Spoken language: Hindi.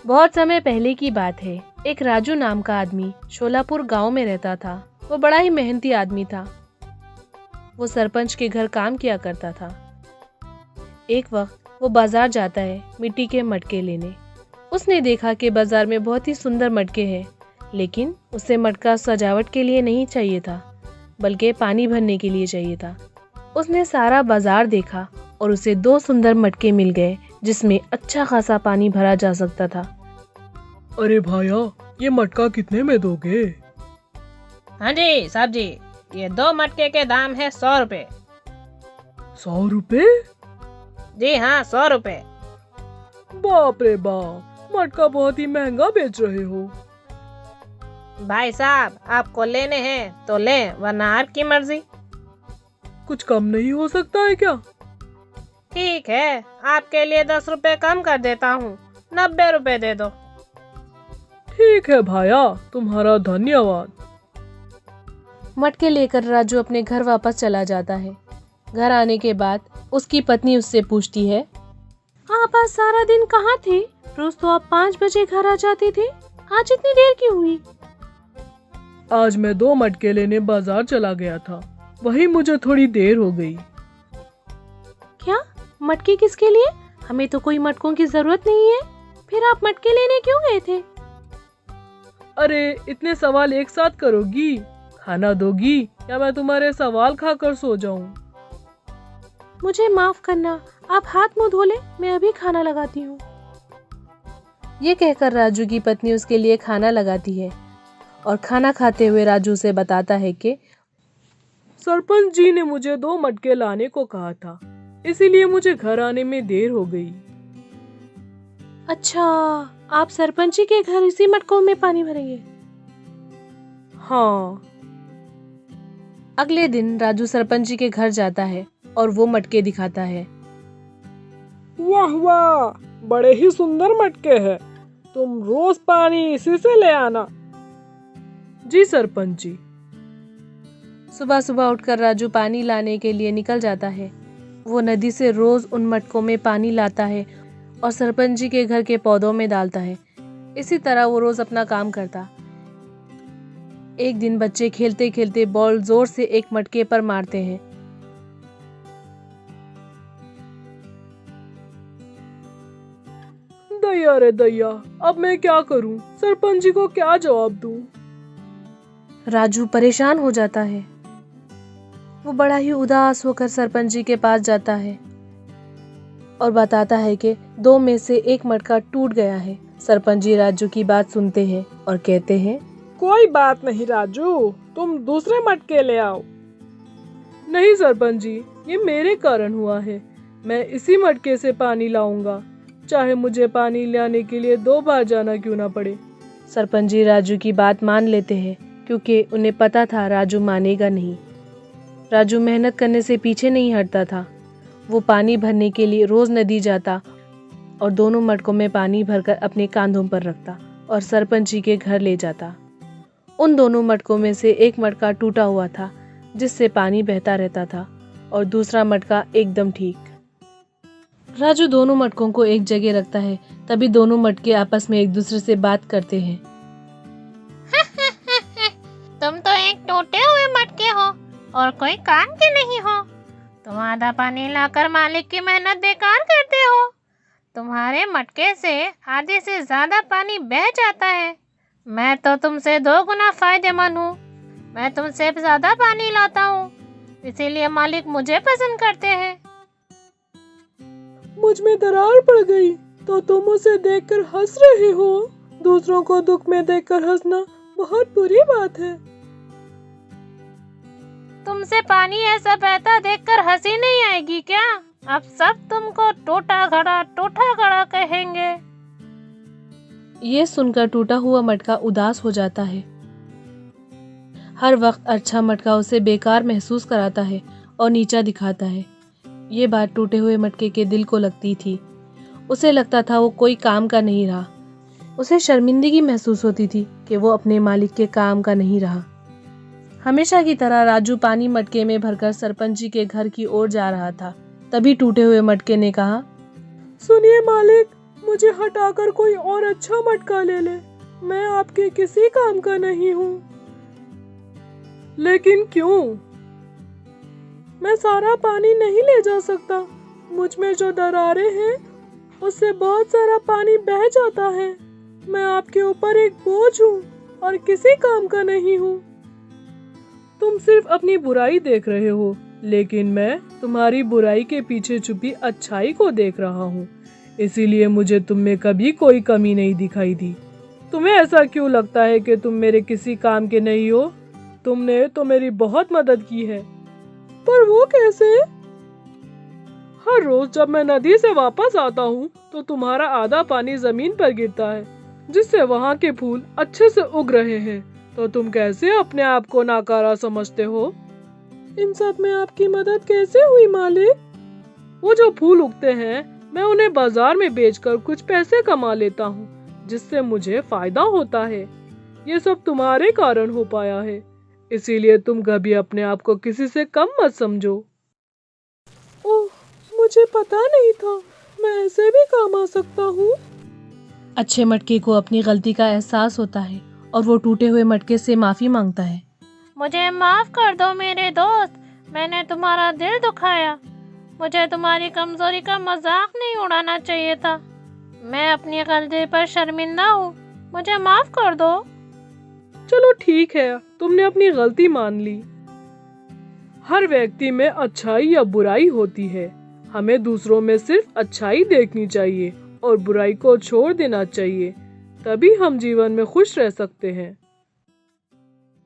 बहुत समय पहले की बात है। एक राजू नाम का आदमी शोलापुर गांव में रहता था। वो बड़ा ही मेहनती आदमी था। वो सरपंच के घर काम किया करता था। एक वक्त वो बाजार जाता है मिट्टी के मटके लेने। उसने देखा कि बाजार में बहुत ही सुंदर मटके हैं, लेकिन उसे मटका सजावट के लिए नहीं चाहिए था, बल्कि पानी भरने के लिए चाहिए था। उसने सारा बाजार देखा और उसे 2 सुंदर मटके मिल गए जिसमें अच्छा खासा पानी भरा जा सकता था। अरे भाया, ये मटका कितने में दोगे? हाँ जी साहब जी, ये 2 मटके के दाम है 100 रुपए। 100 रुपए? जी हाँ, 100 रुपए। बाप रे बाप, मटका बहुत ही महंगा बेच रहे हो। भाई साहब, आपको लेने हैं तो लें, वरना आपकी मर्जी। कुछ कम नहीं हो सकता है क्या? ठीक है, आपके लिए 10 रुपए कम कर देता हूँ, 90 रुपए दे दो। ठीक है भाया, तुम्हारा धन्यवाद। मटके लेकर राजू अपने घर वापस चला जाता है। घर आने के बाद उसकी पत्नी उससे पूछती है, आप आज सारा दिन कहाँ थे? रोज तो आप 5 बजे घर आ जाते थे, आज इतनी देर क्यों हुई? आज मैं 2 मटके लेने बाजार चला गया था, वही मुझे थोड़ी देर हो गई। क्या? मटके किसके लिए? हमें तो कोई मटकों की जरूरत नहीं है। फिर आप मटके लेने क्यों गए थे? अरे इतने सवाल एक साथ करोगी? खाना दोगी या मैं तुम्हारे सवाल खाकर सो जाऊं? मुझे माफ करना, आप हाथ मुंह धो ले, मैं अभी खाना लगाती हूँ। ये कहकर राजू की पत्नी उसके लिए खाना लगाती है और खाना खाते हुए राजू से बताता है कि सरपंच जी ने मुझे 2 मटके लाने को कहा था, इसीलिए मुझे घर आने में देर हो गई। अच्छा, आप सरपंच जी के घर इसी मटकों में पानी भरेंगे? हाँ। अगले दिन राजू सरपंच जी के घर जाता है और वो मटके दिखाता है। वाह वाह, बड़े ही सुंदर मटके हैं। तुम रोज पानी इसी से ले आना। जी सरपंच जी। सुबह सुबह उठकर राजू पानी लाने के लिए निकल जाता है। वो नदी से रोज उन मटकों में पानी लाता है और सरपंच जी के घर के पौधों में डालता है। इसी तरह वो रोज अपना काम करता। एक दिन बच्चे खेलते खेलते बॉल जोर से एक मटके पर मारते हैं। दैया रे दैया, अब मैं क्या करूं? सरपंच जी को क्या जवाब दूं? राजू परेशान हो जाता है। वो बड़ा ही उदास होकर सरपंच जी के पास जाता है और बताता है कि 2 में से 1 मटका टूट गया है। सरपंच जी राजू की बात सुनते हैं और कहते हैं, कोई बात नहीं राजू, तुम दूसरे मटके ले आओ। नहीं सरपंच जी, ये मेरे कारण हुआ है। मैं इसी मटके से पानी लाऊंगा, चाहे मुझे पानी लाने के लिए 2 बार जाना क्यों ना पड़े। सरपंच जी राजू की बात मान लेते हैं, क्योंकि उन्हें पता था राजू मानेगा नहीं। राजू मेहनत करने से पीछे नहीं हटता था। वो पानी भरने के लिए रोज नदी जाता और दोनों मटकों में पानी भरकर अपने कांधों पर रखता और सरपंच जी के घर ले जाता। उन दोनों मटकों में से 1 मटका टूटा हुआ था, जिससे पानी बहता रहता था, और दूसरा मटका एकदम ठीक। राजू दोनों मटकों को एक जगह रखता है। तभी दोनों मटके आपस में एक दूसरे से बात करते हैं। तुम तो एक टूटे हुए मटके हो और कोई काम के नहीं हो। तुम आधा पानी लाकर मालिक की मेहनत बेकार करते हो। तुम्हारे मटके से आधे से ज्यादा पानी बह जाता है। मैं तो तुमसे 2 गुना फायदेमंद हूँ। मैं तुमसे ज्यादा पानी लाता हूँ, इसीलिए मालिक मुझे पसंद करते हैं। मुझ में दरार पड़ गई तो तुम उसे देखकर हंस रहे हो। दूसरों को दुख में देखकर हंसना बहुत बुरी बात है। तुमसे पानी ऐसा बहता देखकर हंसी नहीं आएगी क्या? अब सब तुमको टोटा घड़ा कहेंगे। ये सुनकर टूटा हुआ मटका उदास हो जाता है। हर वक्त अच्छा मटका उसे बेकार महसूस कराता है और नीचा दिखाता है। ये बात टूटे हुए मटके के दिल को लगती थी। उसे लगता था वो कोई काम का नहीं रहा। उसे शर्मिंदगी महसूस होती थी कि वो अपने मालिक के काम का नहीं रहा। हमेशा की तरह राजू पानी मटके में भरकर सरपंच जी के घर की ओर जा रहा था। तभी टूटे हुए मटके ने कहा, सुनिए मालिक, मुझे हटाकर कोई और अच्छा मटका ले ले। मैं आपके किसी काम का नहीं हूँ। लेकिन क्यों? मैं सारा पानी नहीं ले जा सकता। मुझ में जो दरारें हैं उससे बहुत सारा पानी बह जाता है। मैं आपके ऊपर एक बोझ हूँ और किसी काम का नहीं हूँ। तुम सिर्फ अपनी बुराई देख रहे हो, लेकिन मैं तुम्हारी बुराई के पीछे छुपी अच्छाई को देख रहा हूँ। इसीलिए मुझे तुम में कभी कोई कमी नहीं दिखाई दी। तुम्हें ऐसा क्यों लगता है कि तुम मेरे किसी काम के नहीं हो? तुमने तो मेरी बहुत मदद की है। पर वो कैसे? हर रोज जब मैं नदी से वापस आता हूँ तो तुम्हारा आधा पानी जमीन पर गिरता है, जिससे वहाँ के फूल अच्छे से उग रहे हैं। तो तुम कैसे अपने आप को नाकारा समझते हो? इन सब में आपकी मदद कैसे हुई मालिक? वो जो फूल उगते हैं मैं उन्हें बाजार में बेचकर कुछ पैसे कमा लेता हूँ, जिससे मुझे फायदा होता है। ये सब तुम्हारे कारण हो पाया है, इसीलिए तुम कभी अपने आप को किसी से कम मत समझो। ओह, मुझे पता नहीं था मैं ऐसे भी काम आ सकता हूँ। अच्छे मटके को अपनी गलती का एहसास होता है और वो टूटे हुए मटके से माफी मांगता है। मुझे माफ कर दो मेरे दोस्त, मैंने तुम्हारा दिल दुखाया। मुझे तुम्हारी कमजोरी का मजाक नहीं उड़ाना चाहिए था। मैं अपनी गलती पर शर्मिंदा हूँ, मुझे माफ कर दो। चलो ठीक है, तुमने अपनी गलती मान ली। हर व्यक्ति में अच्छाई या बुराई होती है। हमें दूसरों में सिर्फ अच्छाई देखनी चाहिए और बुराई को छोड़ देना चाहिए। तभी हम जीवन में खुश रह सकते हैं।